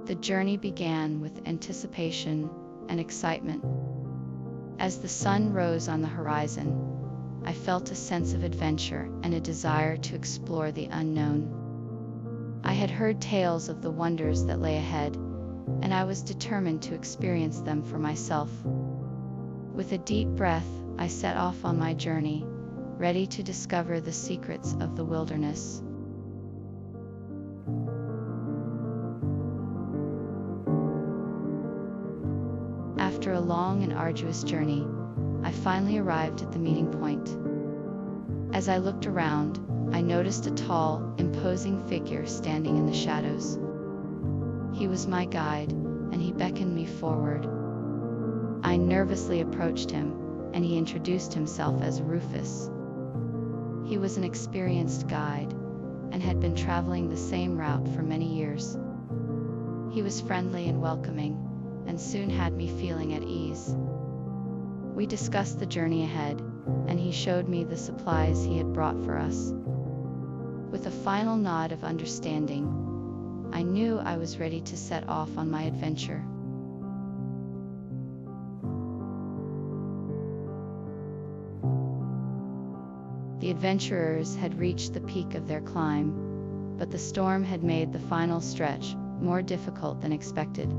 The journey began with anticipation and excitement. As the sun rose on the horizon, I felt a sense of adventure and a desire to explore the unknown. I had heard tales of the wonders that lay ahead, and I was determined to experience them for myself. With a deep breath, I set off on my journey, ready to discover the secrets of the wilderness. After a long and arduous journey, I finally arrived at the meeting point. As I looked around, I noticed a tall, imposing figure standing in the shadows. He was my guide, and he beckoned me forward. I nervously approached him, and he introduced himself as Rufus. He was an experienced guide, and had been traveling the same route for many years. He was friendly and welcoming, and soon had me feeling at ease. We discussed the journey ahead, and he showed me the supplies he had brought for us. With a final nod of understanding, I knew I was ready to set off on my adventure. The adventurers had reached the peak of their climb, but the storm had made the final stretch more difficult than expected.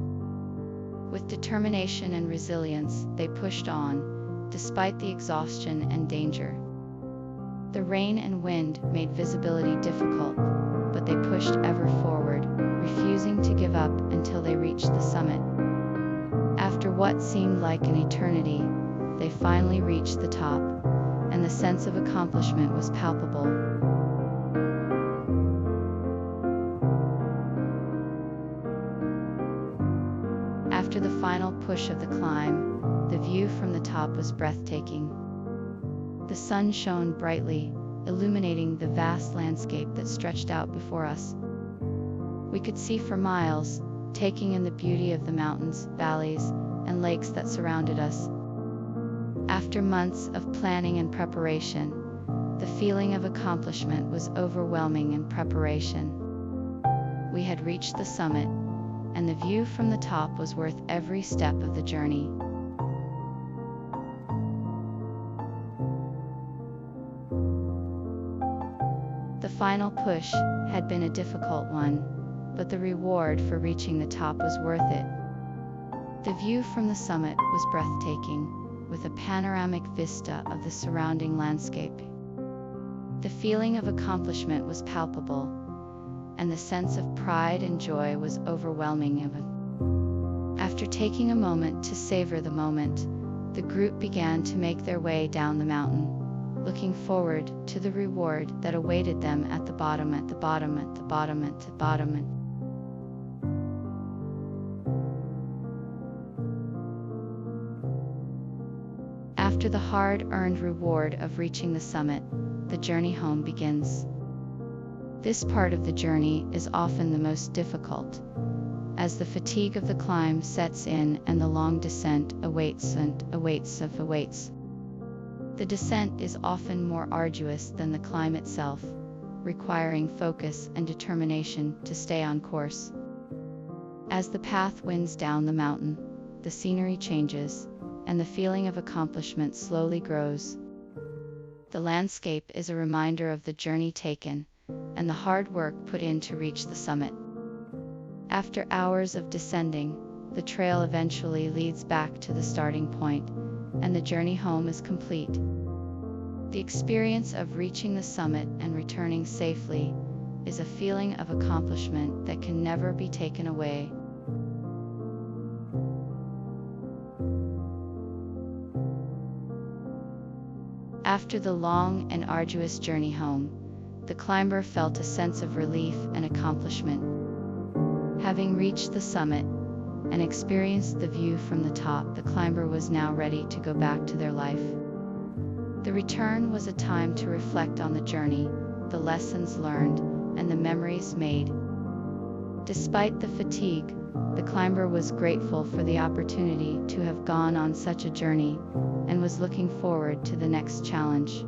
With determination and resilience, they pushed on, despite the exhaustion and danger. The rain and wind made visibility difficult, but they pushed ever forward, refusing to give up until they reached the summit. After what seemed like an eternity, they finally reached the top, and the sense of accomplishment was palpable. After the final push of the climb, the view from the top was breathtaking. The sun shone brightly, illuminating the vast landscape that stretched out before us. We could see for miles, taking in the beauty of the mountains, valleys, and lakes that surrounded us. After months of planning and preparation, the feeling of accomplishment was overwhelming in preparation. We had reached the summit, and the view from the top was worth every step of the journey. The final push had been a difficult one, but the reward for reaching the top was worth it. The view from the summit was breathtaking, with a panoramic vista of the surrounding landscape. The feeling of accomplishment was palpable, and the sense of pride and joy was overwhelming. After taking a moment to savor the moment, the group began to make their way down the mountain, looking forward to the reward that awaited them at the bottom. After the hard-earned reward of reaching the summit, the journey home begins. This part of the journey is often the most difficult, as the fatigue of the climb sets in and the long descent awaits. The descent is often more arduous than the climb itself, requiring focus and determination to stay on course. As the path winds down the mountain, the scenery changes, and the feeling of accomplishment slowly grows. The landscape is a reminder of the journey taken, and the hard work put in to reach the summit. After hours of descending, the trail eventually leads back to the starting point, and the journey home is complete. The experience of reaching the summit and returning safely is a feeling of accomplishment that can never be taken away. After the long and arduous journey home, the climber felt a sense of relief and accomplishment. Having reached the summit and experienced the view from the top, the climber was now ready to go back to their life. The return was a time to reflect on the journey, the lessons learned, and the memories made. Despite the fatigue, the climber was grateful for the opportunity to have gone on such a journey, and was looking forward to the next challenge.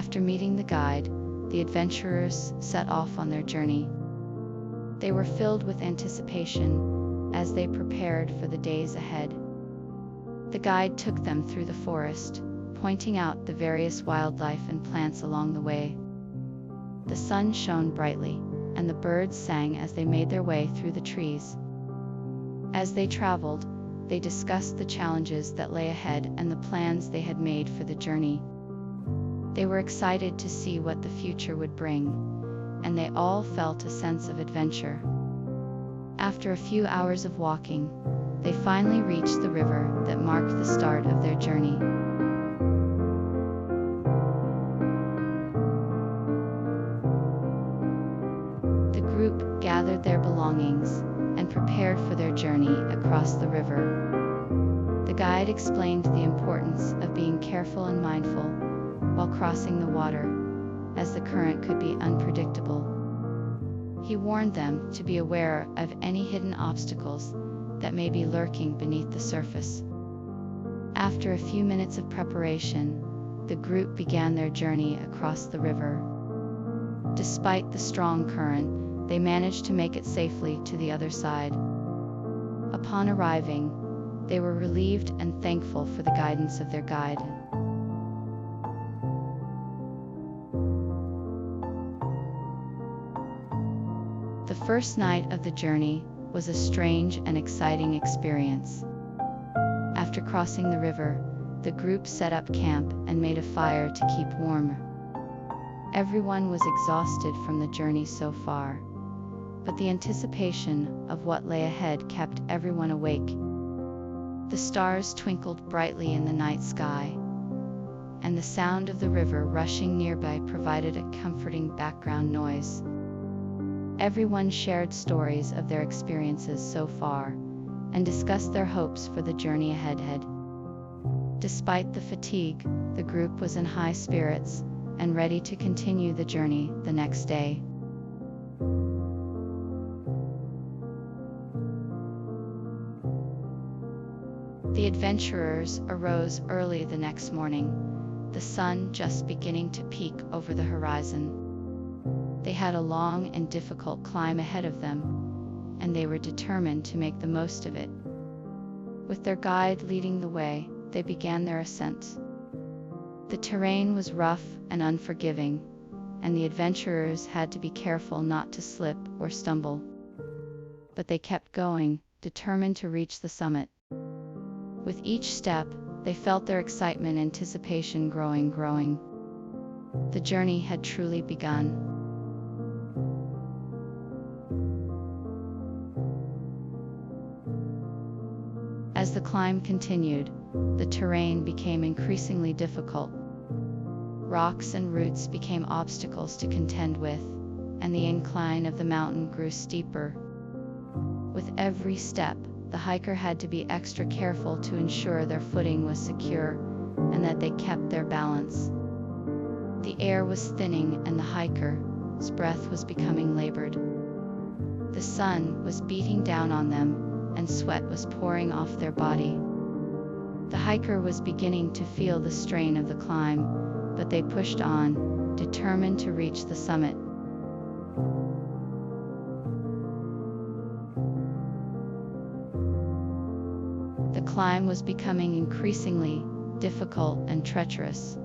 After meeting the guide, the adventurers set off on their journey. They were filled with anticipation as they prepared for the days ahead. The guide took them through the forest, pointing out the various wildlife and plants along the way. The sun shone brightly, and the birds sang as they made their way through the trees. As they traveled, they discussed the challenges that lay ahead and the plans they had made for the journey. They were excited to see what the future would bring, and they all felt a sense of adventure. After a few hours of walking, they finally reached the river that marked the start of their journey. The group gathered their belongings and prepared for their journey across the river. The guide explained the importance of being careful and mindful while crossing the water, as the current could be unpredictable. He warned them to be aware of any hidden obstacles that may be lurking beneath the surface. After a few minutes of preparation, the group began their journey across the river. Despite the strong current, they managed to make it safely to the other side. Upon arriving, they were relieved and thankful for the guidance of their guide. The first night of the journey was a strange and exciting experience. After crossing the river, the group set up camp and made a fire to keep warm. Everyone was exhausted from the journey so far, but the anticipation of what lay ahead kept everyone awake. The stars twinkled brightly in the night sky, and the sound of the river rushing nearby provided a comforting background noise. Everyone shared stories of their experiences so far, and discussed their hopes for the journey ahead. Despite the fatigue, the group was in high spirits and ready to continue the journey the next day. The adventurers arose early the next morning, the sun just beginning to peek over the horizon. They had a long and difficult climb ahead of them, and they were determined to make the most of it. With their guide leading the way, they began their ascent. The terrain was rough and unforgiving, and the adventurers had to be careful not to slip or stumble. But they kept going, determined to reach the summit. With each step, they felt their excitement and anticipation growing. The journey had truly begun. As the climb continued, the terrain became increasingly difficult. Rocks and roots became obstacles to contend with, and the incline of the mountain grew steeper. With every step, the hiker had to be extra careful to ensure their footing was secure and that they kept their balance. The air was thinning and the hiker's breath was becoming labored. The sun was beating down on them, and sweat was pouring off their body. The hiker was beginning to feel the strain of the climb, but they pushed on, determined to reach the summit. The climb was becoming increasingly difficult and treacherous.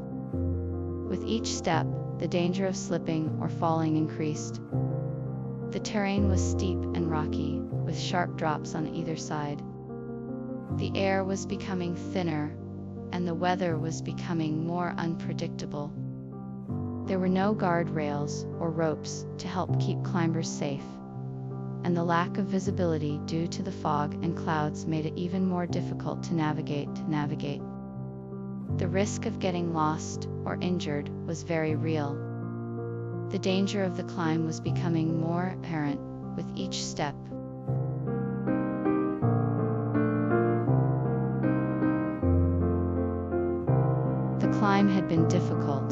With each step, the danger of slipping or falling increased. The terrain was steep and rocky, with sharp drops on either side. The air was becoming thinner, and the weather was becoming more unpredictable. There were no guardrails or ropes to help keep climbers safe, and the lack of visibility due to the fog and clouds made it even more difficult to navigate. The risk of getting lost or injured was very real. The danger of the climb was becoming more apparent with each step. The climb had been difficult,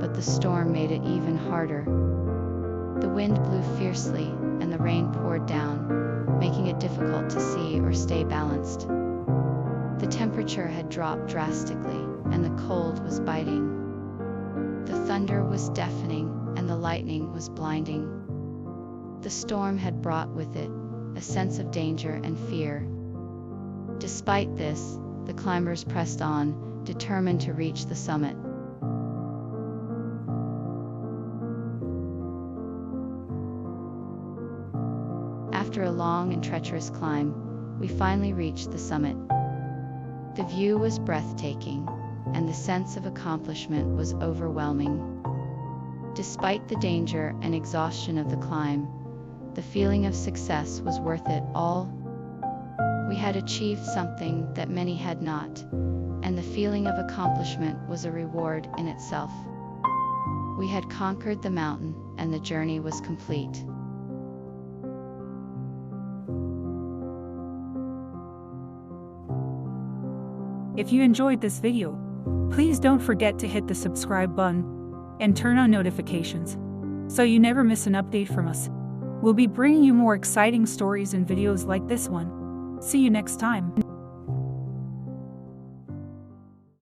but the storm made it even harder. The wind blew fiercely, and the rain poured down, making it difficult to see or stay balanced. The temperature had dropped drastically, and the cold was biting. The thunder was deafening and the lightning was blinding. The storm had brought with it a sense of danger and fear. Despite this, the climbers pressed on, determined to reach the summit. After a long and treacherous climb, we finally reached the summit. The view was breathtaking, and the sense of accomplishment was overwhelming. Despite the danger and exhaustion of the climb, the feeling of success was worth it all. We had achieved something that many had not, and the feeling of accomplishment was a reward in itself. We had conquered the mountain, and the journey was complete. If you enjoyed this video, please don't forget to hit the subscribe button and turn on notifications so you never miss an update from us. We'll be bringing you more exciting stories and videos like this one. See you next time.